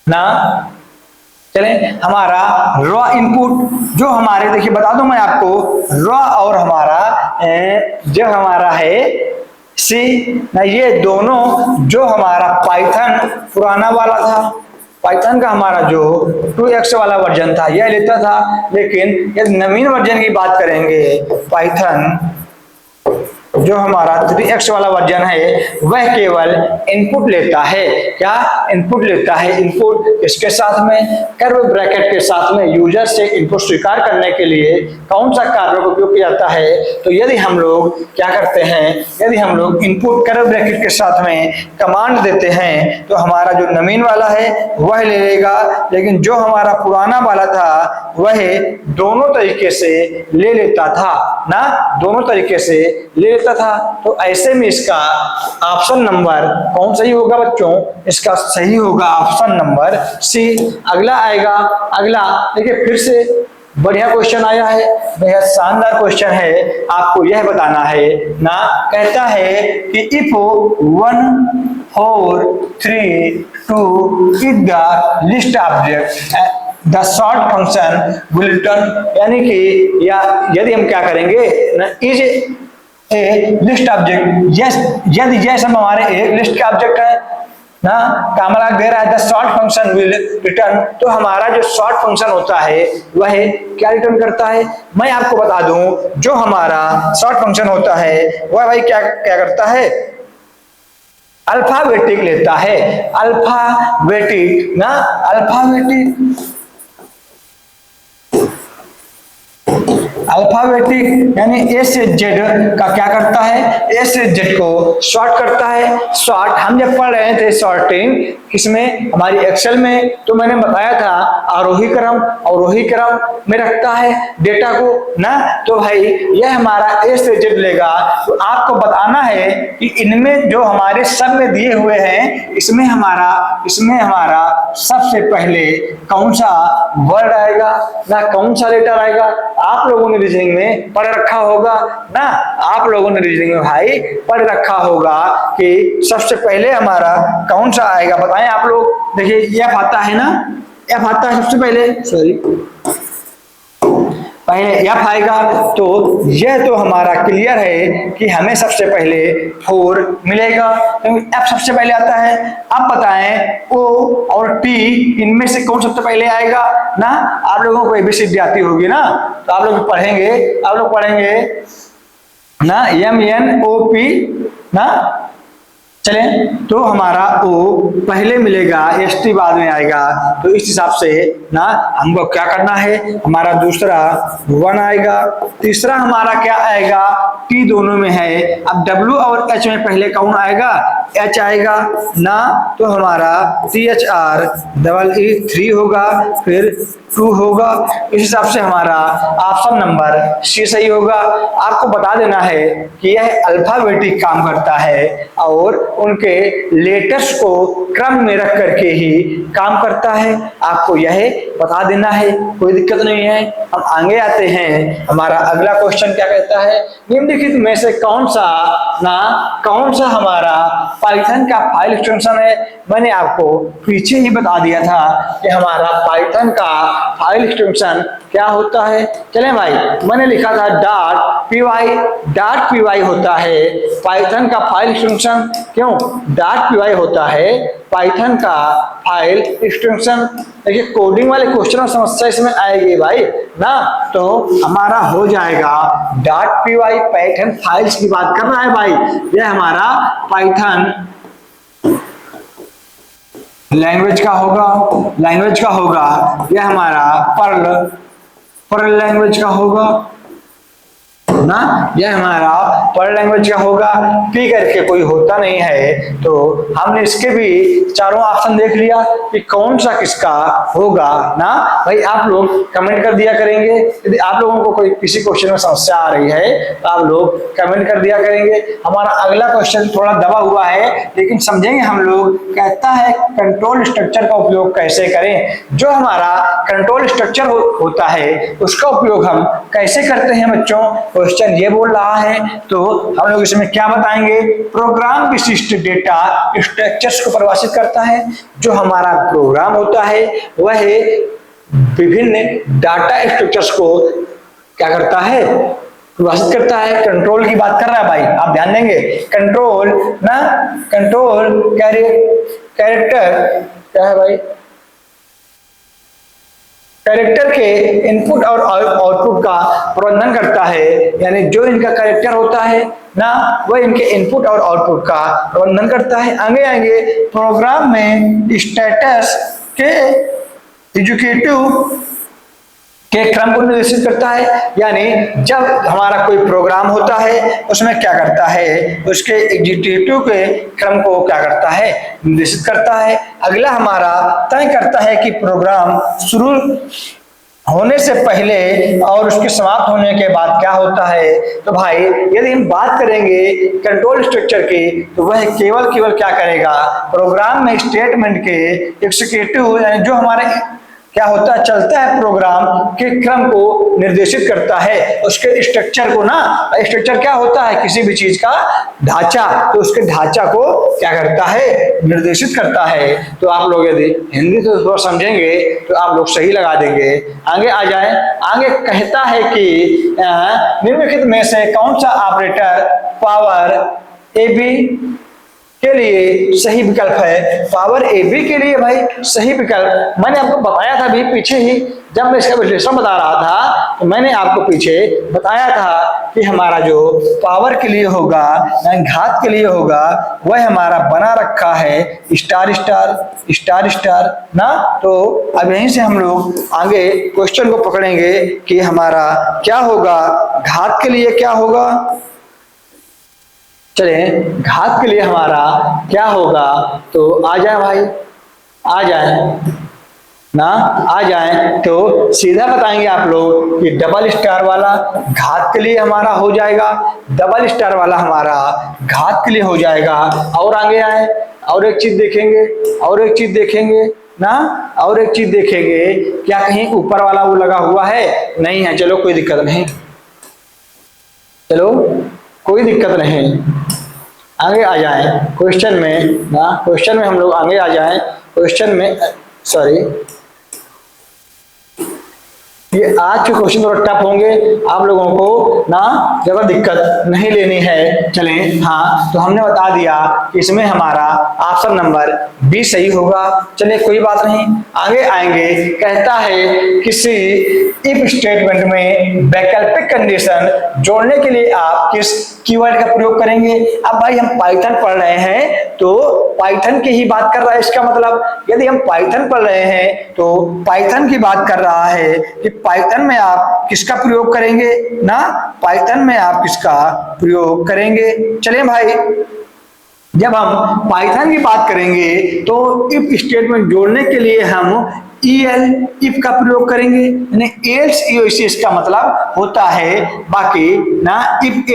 ना। चलें, हमारा रॉ इनपुट जो हमारे, देखिए बता दूं मैं आपको, रॉ और हमारा जो हमारा है सी ना, ये दोनों जो हमारा पाइथन पुराना वाला था, पाइथन का हमारा जो 2x वाला वर्जन था यह लेता था। लेकिन यदि नवीन वर्जन की बात करेंगे, पाइथन जो हमारा 3x वाला वर्जन है वह केवल इनपुट लेता है। क्या इनपुट लेता है? इनपुट इसके साथ में कर्व ब्रैकेट के साथ में यूजर से इनपुट स्वीकार करने के लिए कौन सा कार्य का उपयोग किया जाता है? तो यदि हम लोग क्या करते हैं, यदि हम लोग इनपुट कर्व ब्रैकेट के साथ में कमांड देते हैं तो हमारा जो नवीन वाला है वह ले लेगा, लेकिन जो हमारा पुराना वाला था वह दोनों तरीके से ले लेता था ना, दोनों तरीके से ले लेता था। तो ऐसे में इसका ऑप्शन नंबर कौन सही होगा बच्चों? इसका सही होगा ऑप्शन नंबर सी। अगला आएगा, अगला देखिए फिर से बढ़िया क्वेश्चन आया है, बेहद शानदार क्वेश्चन है। आपको यह बताना है ना, कहता है कि if 1 4 3 2 is the list object the sort function will return, यानी कि या यदि हम क्या करेंगे ना, is a list object, yes यदि जैसे हमारे एक लिस्ट का ऑब्जेक्ट है ना, कामरा दे रहा है the sort function will return, तो हमारा जो सॉर्ट फंक्शन होता है वह क्या रिटर्न करता है? मैं आपको बता दूं, जो हमारा सॉर्ट फंक्शन होता है वह भाई क्या क्या करता है? अल्फाबेटिक लेता है, अल्फाबेटिक ना, अल्फाबेटिक अल्फाबेटिक यानी ए से जेड का क्या करता है? ए से जेड को सॉर्ट करता है। सॉर्ट हम जब पढ़ रहे थे सॉर्टिंग किसमें, हमारी एक्सेल में, तो मैंने बताया था आरोही क्रम अवरोही क्रम में रखता है डेटा को ना। तो भाई यह हमारा ए से जेड लेगा, तो आपको बताना है कि इनमें जो हमारे सब में दिए हुए हैं इसमें हमारा सबसे पहले कौन सा वर्ड आएगा ना, कौन सा लेटर आएगा? आप लोगों ने रीजनिंग में पढ़ रखा होगा ना, आप लोगों ने रीजनिंग में भाई पढ़ रखा होगा कि सबसे पहले हमारा कौन सा आएगा, बताएं आप लोग। देखिए एफ आता है ना, एफ आता है सबसे पहले, पहले एफ आएगा, तो यह तो हमारा क्लियर है कि हमें सबसे पहले 4 मिलेगा, क्योंकि एफ सबसे पहले आता है। अब बताएं ओ और टी इनमें से कौन सबसे पहले आएगा ना। आप लोगों को एबीसीडी आती होगी ना, तो आप लोग पढ़ेंगे ना एम एन ओ पी ना। चले तो हमारा ओ पहले मिलेगा, एस टी बाद में आएगा, तो इस हिसाब से ना हमको क्या करना है, हमारा दूसरा 1 आएगा, तीसरा हमारा क्या आएगा, टी दोनों में है। अब डब्ल्यू और एच में पहले कौन आएगा? एच आएगा ना, तो हमारा THR 3 होगा, फिर 2 होगा। इस हिसाब से हमारा ऑप्शन नंबर सी सही होगा। आपको बता देना है कि यह अल्फाबेटिक काम करता है और उनके लेटर्स को क्रम में रख करके ही काम करता है, आपको यह बता देना है, कोई दिक्कत नहीं है। हम आगे आते हैं, हमारा अगला क्वेश्चन क्या कहता है, निम्नलिखित में से कौन सा हमारा पाइथन का फाइल एक्सटेंशन है? मैंने आपको पीछे ही बता दिया था कि हमारा पाइथन का फाइल एक्सटेंशन क्या होता है। चले भाई, मैंने लिखा था .py होता है पाइथन का फाइल एक्सटेंशन। क्यों .py होता है पाइथन का फाइल एक्सटेंशन? देखिए कोडिंग वाले क्वेश्चन और समस्या इसमें आएगी भाई ना, तो हमारा हो जाएगा .py पाइथन फाइल्स की बात कर रहा है भाई, यह हमारा पाइथन लैंग्वेज का होगा, यह हमारा पर्ल लैंग्वेज का होगा ना, यह हमारा पर्ल लैंग्वेज का होगा। पी करके कोई होता नहीं है, तो हमने इसके भी चारों ऑप्शन देख लिया कि कौन सा किसका होगा ना। भाई आप लोग कमेंट कर दिया करेंगे, यदि आप लोगों को कोई किसी क्वेश्चन में समस्या आ रही है तो आप लोग कमेंट कर दिया करेंगे। हमारा अगला क्वेश्चन थोड़ा दबा हुआ है लेकिन समझेंगे हम लोग। कहता है कंट्रोल स्ट्रक्चर का उपयोग कैसे करें? जो हमारा कंट्रोल स्ट्रक्चर होता है उसका उपयोग हम कैसे करते हैं बच्चों? क्वेश्चन ये बोल रहा है, तो हम लोग इसमें क्या बताएंगे? प्रोग्राम विशिष्ट डेटा स्ट्रक्चर्स को परिभाषित करता है। जो हमारा प्रोग्राम होता है वह विभिन्न डाटा स्ट्रक्चर्स को क्या करता है? परिभाषित करता है। कंट्रोल की बात कर रहा है भाई, आप ध्यान देंगे। कंट्रोल कैरेक्टर क्या है भाई? कैरेक्टर के इनपुट और आउटपुट का प्रबंधन करता है, यानी जो इनका कैरेक्टर होता है ना वह इनके इनपुट और आउटपुट का प्रबंधन करता है। आगे आएंगे प्रोग्राम में स्टेटस के एग्जीक्यूटिव के क्रम को निर्देशित करता है, यानी जब हमारा कोई प्रोग्राम होता है उसमें क्या करता है, उसके एग्जीक्यूटिव के क्रम को क्या करता है, निर्देशित करता है। अगला हमारा तय करता है कि प्रोग्राम शुरू होने से पहले और उसके समाप्त होने के बाद क्या होता है। तो भाई यदि हम बात करेंगे कंट्रोल स्ट्रक्चर की तो वह केवल क्या करेगा, प्रोग्राम में स्टेटमेंट के एग्जीक्यूटिव यानी जो हमारे क्या होता है चलता है प्रोग्राम के क्रम को निर्देशित करता है, उसके स्ट्रक्चर को ना। स्ट्रक्चर क्या होता है, किसी भी चीज का ढांचा, तो उसके ढांचा को क्या करता है, निर्देशित करता है। तो आप लोग यदि हिंदी तो थोड़ा समझेंगे तो आप लोग सही लगा देंगे। आगे आ जाए, आगे कहता है कि निम्नलिखित में से कौन सा ऑपरेटर पावर ए बी के लिए सही विकल्प है। पावर ए बी के लिए भाई सही विकल्प मैंने आपको बताया था अभी पीछे ही, जब मैं इसका विश्लेषण बता रहा था तो मैंने आपको पीछे बताया था कि हमारा जो पावर के लिए होगा घात के लिए होगा वह हमारा बना रखा है स्टार स्टार स्टार स्टार ना। तो अब यहीं से हम लोग आगे क्वेश्चन को पकड़ेंगे कि हमारा क्या होगा, घात के लिए क्या होगा। चले घात के लिए हमारा क्या होगा, तो आ जाए भाई, आ जाए ना, आ जाए तो सीधा बताएंगे आप लोग कि डबल स्टार वाला घात के लिए हमारा हो जाएगा, डबल स्टार वाला हमारा घात के लिए हो जाएगा। और आगे आए और एक चीज देखेंगे, और एक चीज देखेंगे ना, और एक चीज देखेंगे क्या कहीं ऊपर वाला वो लगा हुआ है, नहीं है, चलो कोई दिक्कत नहीं, चलो कोई दिक्कत नहीं। आगे आ जाए क्वेश्चन में ना, क्वेश्चन में हम लोग आगे आ जाए क्वेश्चन में, सॉरी ये आज के क्वेश्चन थोड़ा टफ होंगे, आप लोगों को ना ज्यादा दिक्कत नहीं लेनी है। चलें हाँ, तो हमने बता दिया इसमें हमारा ऑप्शन नंबर बी सही होगा। चलिए कोई बात नहीं, आगे आएंगे। कहता है किसी इफ स्टेटमेंट में वैकल्पिक कंडीशन जोड़ने के लिए आप किस कीवर्ड का प्रयोग करेंगे। अब भाई हम पाइथन पढ़ रहे हैं तो पाइथन की ही बात कर रहा है, इसका मतलब यदि हम पाइथन पढ़ रहे हैं तो पाइथन की बात कर रहा है कि पाइथन में आप किसका प्रयोग करेंगे ना, पाइथन में आप किसका प्रयोग करेंगे। चलें भाई, जब हम पाइथन की बात करेंगे तो इफ स्टेटमेंट जोड़ने के लिए हम EL इफ का प्रयोग करेंगे, यानी एल्स इसका मतलब होता है। बाकी ना इफ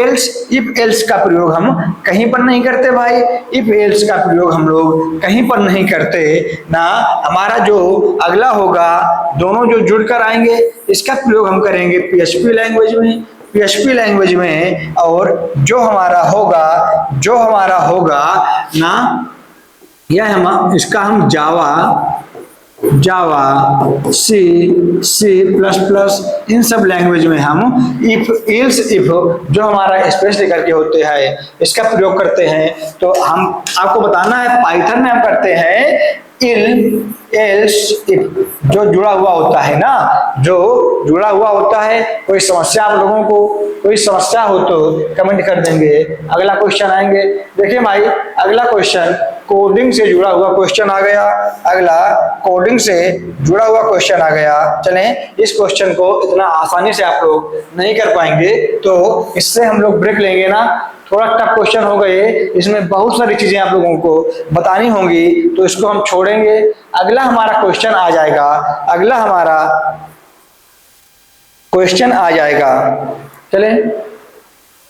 एल्स का प्रयोग हम कहीं पर नहीं करते भाई, इफ एल्स का प्रयोग हम लोग कहीं पर नहीं करते ना। हमारा जो अगला होगा दोनों जो जुड़कर आएंगे इसका प्रयोग हम करेंगे PHP लैंग्वेज में, PHP लैंग्वेज में। और जो हमारा होगा ना, यह हम इसका हम जावा सी प्लस प्लस इन सब लैंग्वेज में हम इफ एल्स इफ जो हमारा स्पेस लेकर के होते हैं इसका प्रयोग करते हैं। तो हम आपको बताना है पाइथन में हम करते हैं इल एल्स इफ, जो जुड़ा हुआ होता है ना, जो जुड़ा हुआ होता है। कोई समस्या आप लोगों को कोई समस्या हो तो कमेंट कर देंगे। अगला क्वेश्चन आएंगे, देखिए भाई अगला क्वेश्चन कोडिंग से जुड़ा हुआ क्वेश्चन आ गया, अगला कोडिंग से जुड़ा हुआ क्वेश्चन आ गया। चलें इस क्वेश्चन को इतना आसानी से आप लोग नहीं कर पाएंगे तो इससे हम लोग ब्रेक लेंगे ना, थोड़ा टफ क्वेश्चन हो गए, इसमें बहुत सारी चीजें आप लोगों को बतानी होंगी तो इसको हम छोड़ेंगे। अगला हमारा क्वेश्चन आ जाएगा, अगला हमारा क्वेश्चन आ जाएगा। चले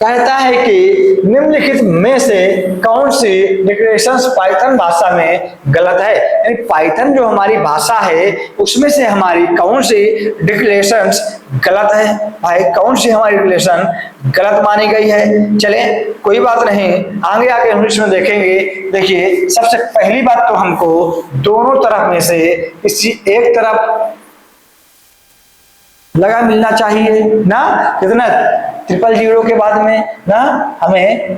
कहता है कि निम्नलिखित में से कौन सी डिक्लेरेशंस पाइथन भाषा में गलत है, यानी पाइथन जो हमारी भाषा है उसमें से हमारी कौन सी डिक्लेरेशंस गलत है। भाई कौन सी हमारी डिक्लेरेशन गलत मानी गई है। चले कोई बात नहीं, आगे आके हम इसमें देखेंगे। देखिए सबसे पहली बात तो हमको दोनों तरफ में से किसी एक तरफ लगा मिलना चाहिए ना, कितना 000 के बाद में ना हमें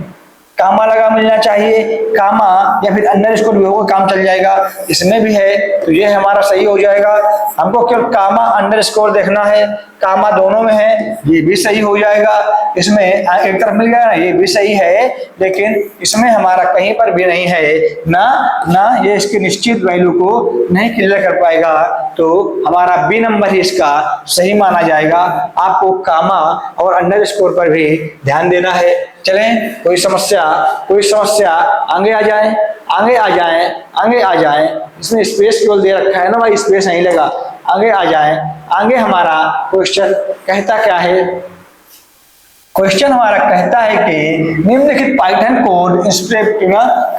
कामा लगा मिलना चाहिए, कामा या फिर अंडरस्कोर भी होगा काम चल जाएगा, इसमें भी है तो ये हमारा सही हो जाएगा। हमको केवल कामा अंडरस्कोर देखना है, कामा दोनों में है, ये भी सही हो जाएगा। इसमें एक तरफ मिल गया ना, ये भी सही है, लेकिन इसमें हमारा कहीं पर भी नहीं है ना ये इसकी निश्चित वैल्यू को नहीं क्लियर कर पाएगा, तो हमारा बी नंबर ही इसका सही माना जाएगा। आपको कामा और अंडरस्कोर पर भी ध्यान देना है। चलें, कोई समस्या आगे आ जाए, आगे आ जाए। इसमें स्पेस केवल दे रखा है ना भाई, स्पेस नहीं लगा, आगे आ जाए। आगे हमारा क्वेश्चन कहता क्या है? क्वेश्चन हमारा कहता है कि निम्नलिखित पाइथन कोड स्क्रिप्ट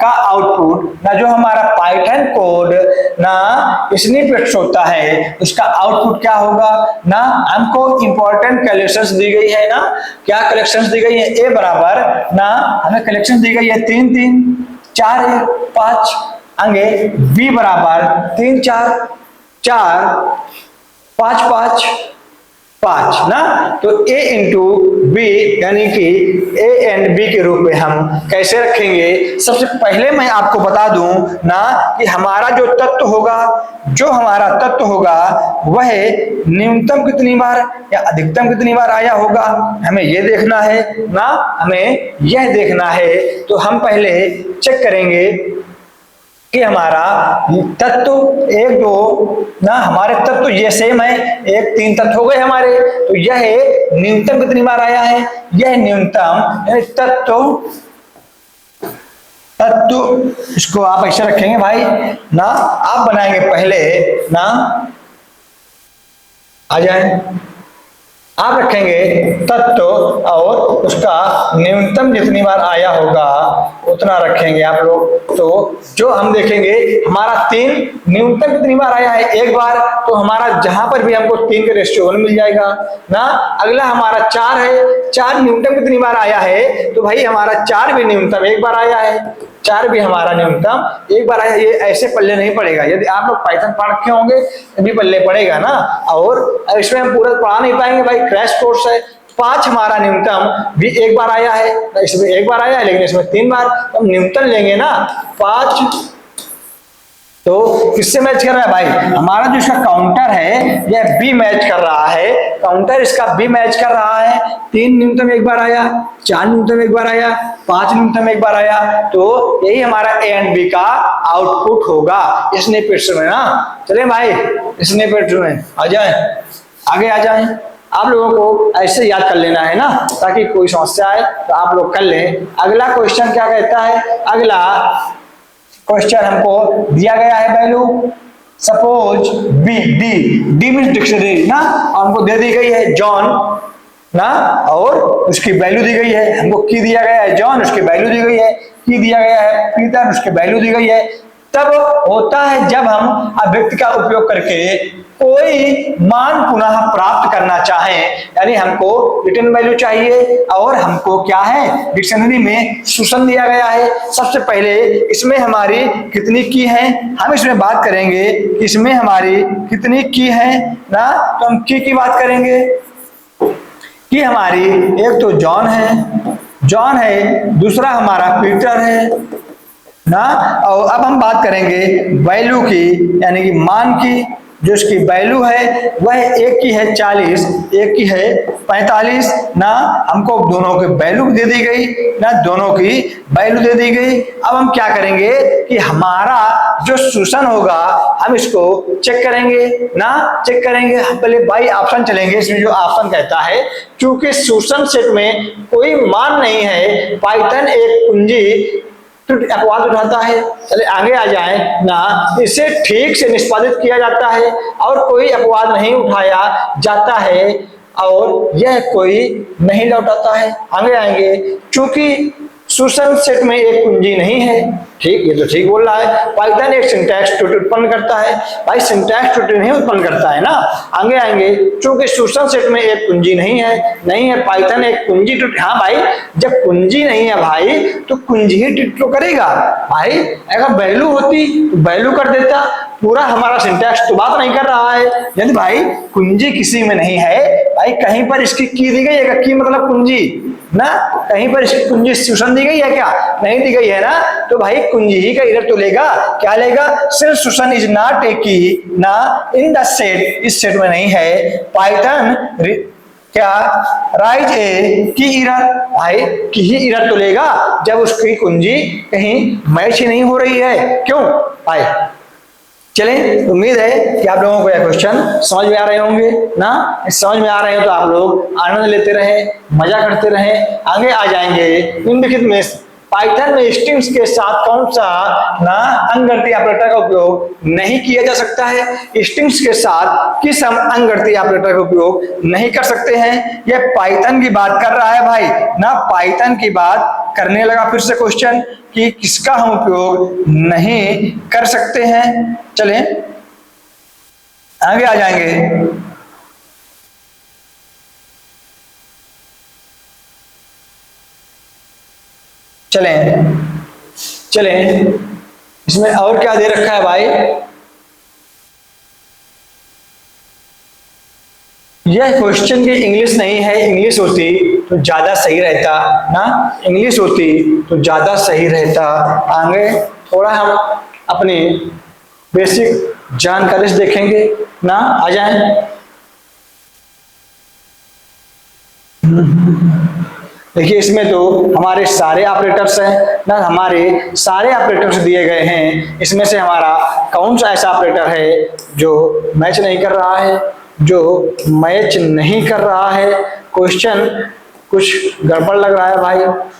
का आउटपुट ना, जो हमारा पाइथन कोड ना स्निपेट्स होता है उसका आउटपुट क्या होगा ना। हमको इंपॉर्टेंट कलेक्शंस दी गई है ना, क्या कलेक्शंस दी गई है? ए बराबर ना हमें कलेक्शन दी गई है 3 3 4 1 5, आगे बी बराबर 3 4 4 5 5 5 ना, तो ए इंटू बी यानी कि ए एंड बी के रूप में हम कैसे रखेंगे? सबसे पहले मैं आपको बता दूं ना कि हमारा जो तत्व होगा वह न्यूनतम कितनी बार या अधिकतम कितनी बार आया होगा, हमें ये देखना है ना, हमें यह देखना है। तो हम पहले चेक करेंगे कि हमारा तत्व 1 2 ना, हमारे तत्व ये सेम है, 1 3 तत्व हो गए हमारे, तो यह न्यूनतम कितनी बार आया है? यह न्यूनतम तत्व इसको आप ऐसे रखेंगे भाई ना, आप बनाएंगे पहले ना, आ जाए, आप रखेंगे तत्व और उसका न्यूनतम जितनी बार आया होगा उतना रखेंगे आप लोग। तो जो हम देखेंगे हमारा 3 न्यूनतम कितनी बार आया है? 1 बार, तो हमारा जहां पर भी हमको 3 के रेशियो 1 मिल जाएगा ना। अगला हमारा 4 है, 4 न्यूनतम कितनी बार आया है? तो भाई हमारा 4 भी न्यूनतम 1 बार आया है, 4 भी हमारा न्यूनतम 1 बार आया। ये ऐसे पल्ले नहीं पड़ेगा, यदि आप लोग पाइथन पढ़ के होंगे तभी पल्ले पड़ेगा ना, और इसमें हम पूरा पढ़ा नहीं पाएंगे भाई, क्रैश कोर्स है। 5 हमारा न्यूनतम भी 1 बार आया है, इसमें 1 बार आया है लेकिन इसमें 3 बार, तो हम न्यूनतम लेंगे ना 5। तो किससे मैच कर रहा है भाई? हमारा जो इसका काउंटर है यह बी मैच कर रहा है, काउंटर इसका बी मैच कर रहा है। 3 न्यूनतम 1 बार आया, 4 न्यूनतम 1 बार आया, 5 न्यूनतम 1 बार आया, तो यही हमारा ए एंड बी का आउटपुट होगा स्निपेट्स में ना। चले भाई स्निपेट्स में आ जाए, आगे आ जाए। आप लोगों को ऐसे याद कर लेना है ना, ताकि कोई समस्या आए तो आप लोग कर लें। अगला क्वेश्चन क्या कहता है? अगला क्वेश्चन हमको दिया गया है value, suppose B D means dictionary ना, हमको दे दी गई है जॉन ना, और उसकी वैल्यू दी गई है। हमको की दिया गया है जॉन, उसकी वैल्यू दी गई है, की दिया गया है पीटर, उसकी वैल्यू दी गई है। तब होता है जब हम अभिव्यक्ति का उपयोग करके कोई मान पुनः प्राप्त करना चाहें, यानी हमको रिटर्न वैल्यू चाहिए और हमको क्या है डिक्शनरी में शोषण दिया गया है। सबसे पहले इसमें हमारी कितनी की है, हम इसमें बात करेंगे कि इसमें हमारी कितनी की है ना, तो हम की बात करेंगे कि हमारी एक तो जॉन है, दूसरा हमारा पीटर है ना, और अब हम बात करेंगे वैल्यू की, यानी कि मान की। जो इसकी वैल्यू है वह एक की है 40, एक की है 45 ना, हमको दोनों की वैल्यू दे दी गई ना, दोनों की वैल्यू दे दी गई। अब हम क्या करेंगे कि हमारा जो शोषण होगा हम इसको चेक करेंगे ना, चेक करेंगे। हम पहले बाई ऑप्शन चलेंगे, इसमें जो ऑप्शन कहता है क्योंकि शोषण सेट में कोई मान नहीं है, पाइथन एक कुंजी अपवाद उठाता है। चले आगे आ जाए ना, इसे ठीक से निष्पादित किया जाता है और कोई अपवाद नहीं उठाया जाता है और यह कोई नहीं लौटाता है। आगे आएंगे, क्योंकि शोषण सेट में एक कुंजी नहीं है। ठीक, ये तो ठीक बोल रहा है। पाइथन एक सिंटैक्स त्रुटि उत्पन्न करता है, भाई सिंटैक्स त्रुटि नहीं उत्पन्न करता है ना। आगे आएंगे, क्योंकि शोषण सेट में एक कुंजी नहीं है पाइथन एक कुंजी त्रुटि। हाँ भाई, जब कुंजी नहीं है भाई तो कुंजी ही त्रुटि तो करेगा भाई। अगर वैल्यू होती तो वैल्यू कर देता, पूरा हमारा सिंटैक्स तो बात नहीं कर रहा है। यदि भाई कुंजी किसी में नहीं है, भाई कहीं पर इसकी की दी गई है, की मतलब कुंजी ना, कहीं पर इसकी कुंजी सुषन दी गई है क्या, नहीं दी गई है ना, तो भाई कुंजी ही का इरर तो लेगा, क्या लेगा, सिर्फ सुषन इज नॉट ए की ना इन द सेट, इस सेट में नहीं है, पाइथन क्या राइज ए की इरर, भाई की ही इरर तो लेगा जब उसकी कुंजी कहीं मैच ही नहीं हो रही है, क्यों भाई। चलें, उम्मीद है कि आप लोगों को यह क्वेश्चन समझ में आ रहे होंगे ना, समझ में आ रहे हो तो आप लोग आनंद लेते रहें, मजा करते रहें, आगे आ जाएंगे निम्नलिखित में पाइथन में स्ट्रिंग्स के साथ कौन सा ना अंकगणितीय ऑपरेटर का उपयोग नहीं किया जा सकता है, स्ट्रिंग्स के साथ किस हम अंकगणितीय ऑपरेटर का उपयोग नहीं कर सकते हैं, यह पाइथन की बात कर रहा है भाई ना, पाइथन की बात करने लगा फिर से क्वेश्चन कि किसका हम उपयोग नहीं कर सकते हैं। चलें आगे आ जाएंगे। चलें इसमें और क्या दे रखा है भाई, यह क्वेश्चन की इंग्लिश नहीं है, इंग्लिश होती तो ज्यादा सही रहता ना, इंग्लिश होती तो ज्यादा सही रहता। आगे थोड़ा हम अपनी बेसिक जानकारी से देखेंगे ना, आ जाएं। देखिए इसमें तो हमारे सारे ऑपरेटर्स हैं ना, हमारे सारे ऑपरेटर्स दिए गए हैं, इसमें से हमारा कौन सा ऐसा ऑपरेटर है जो मैच नहीं कर रहा है, जो मैच नहीं कर रहा है, क्वेश्चन कुछ गड़बड़ लग रहा है भाई।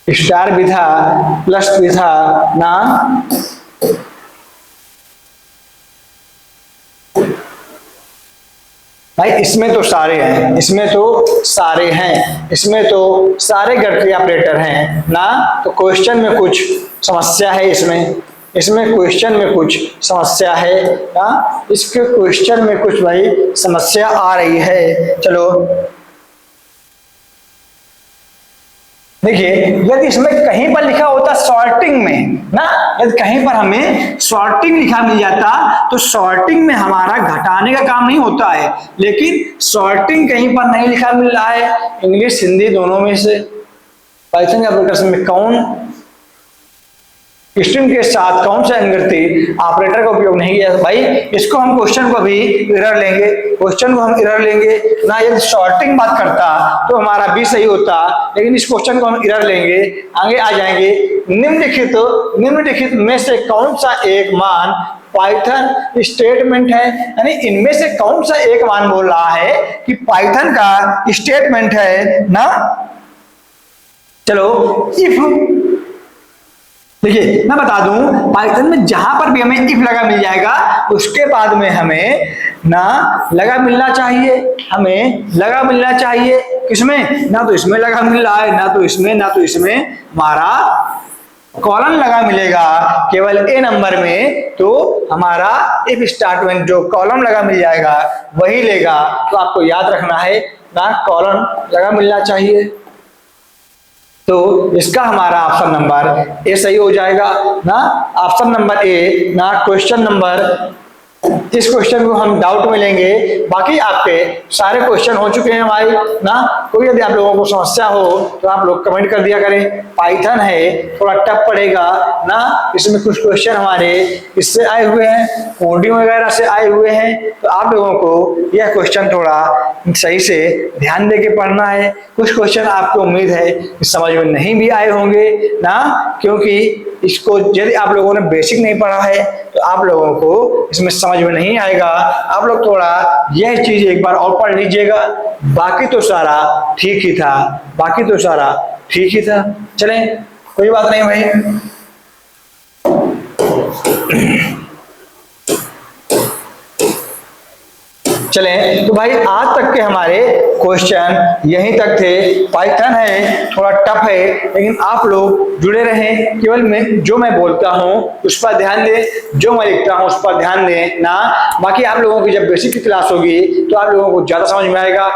स्टार विधा प्लस विधा ना, भाई इसमें तो सारे हैं, इसमें तो सारे हैं, इसमें तो सारे गणितीय ऑपरेटर हैं ना, तो क्वेश्चन में कुछ समस्या है, इसमें क्वेश्चन में कुछ समस्या है ना, इसके क्वेश्चन में कुछ भाई समस्या आ रही है। चलो देखिए, यदि इसमें कहीं पर लिखा होता सॉर्टिंग में ना, यदि कहीं पर हमें सॉर्टिंग लिखा मिल जाता तो सॉर्टिंग में हमारा घटाने का काम नहीं होता है, लेकिन सॉर्टिंग कहीं पर नहीं लिखा मिल रहा है, इंग्लिश हिंदी दोनों में से पाइथन के ऑपरेटर्स में कौन स्ट्रिंग के साथ कौन सा अंकगणितीय ऑपरेटर का उपयोग नहीं किया भाई, इसको हम क्वेश्चन को भी एरर लेंगे, क्वेश्चन को हम एरर लेंगे ना, यदि सॉर्टिंग बात करता तो हमारा भी सही होता, लेकिन इस क्वेश्चन को हम एरर लेंगे। आगे आ जाएंगे, निम्नलिखित में से कौन सा एक मान पाइथन स्टेटमेंट है, यानी इनमें से कौन सा एक मान बोल रहा है कि पाइथन का स्टेटमेंट है ना। चलो इफ देखिए मैं बता दूं, पाइथन में जहां पर भी हमें इफ लगा मिल जाएगा उसके बाद में हमें ना लगा मिलना चाहिए, हमें लगा मिलना चाहिए किसमें, ना तो इसमें लगा मिल रहा है, ना तो इसमें, ना तो इसमें, हमारा कॉलन लगा मिलेगा केवल ए नंबर में, तो हमारा इफ स्टेटमेंट जो कॉलम लगा मिल जाएगा वही लेगा। तो आपको याद रखना है ना, कॉलम लगा मिलना चाहिए, तो इसका हमारा ऑप्शन नंबर ए सही हो जाएगा ना, ऑप्शन नंबर ए ना। क्वेश्चन नंबर, इस क्वेश्चन को हम डाउट में लेंगे, बाकी आपके सारे क्वेश्चन हो चुके हैं भाई ना। कोई यदि आप लोगों को समस्या हो तो आप लोग कमेंट कर दिया करें, पाइथन है थोड़ा टफ पड़ेगा ना, इसमें कुछ क्वेश्चन हमारे इससे आए हुए हैं, कोडिंग वगैरह से आए हुए हैं, तो आप लोगों को यह क्वेश्चन थोड़ा सही से ध्यान दे के पढ़ना है। कुछ क्वेश्चन आपको उम्मीद है कि समझ में नहीं भी आए होंगे ना, क्योंकि इसको यदि आप लोगों ने बेसिक नहीं पढ़ा है तो आप लोगों को इसमें समझ में नहीं आएगा। आप लोग थोड़ा यह चीज एक बार और पढ़ लीजिएगा, बाकी तो सारा ठीक ही था, बाकी तो सारा ठीक ही था। चलें कोई बात नहीं भाई। चलें तो भाई आज तक के हमारे क्वेश्चन यहीं तक थे। पाइथन है थोड़ा टफ है, लेकिन आप लोग जुड़े रहें, केवल जो मैं बोलता हूं उस पर ध्यान दें, जो मैं लिखता हूं उस पर ध्यान दें ना। बाकी आप लोगों की जब बेसिक की क्लास होगी तो आप लोगों को ज्यादा समझ में आएगा।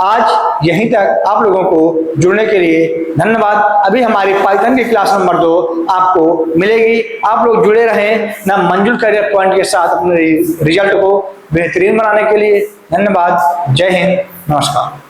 आज यहीं तक आप लोगों को जुड़ने के लिए धन्यवाद। अभी हमारी पाइथन की क्लास नंबर 2 आपको मिलेगी। आप लोग जुड़े रहें ना मंजुल करियर पॉइंट के साथ अपने रिजल्ट को बेहतरीन बनाने के लिए। धन्यवाद। जय हिंद। नमस्कार।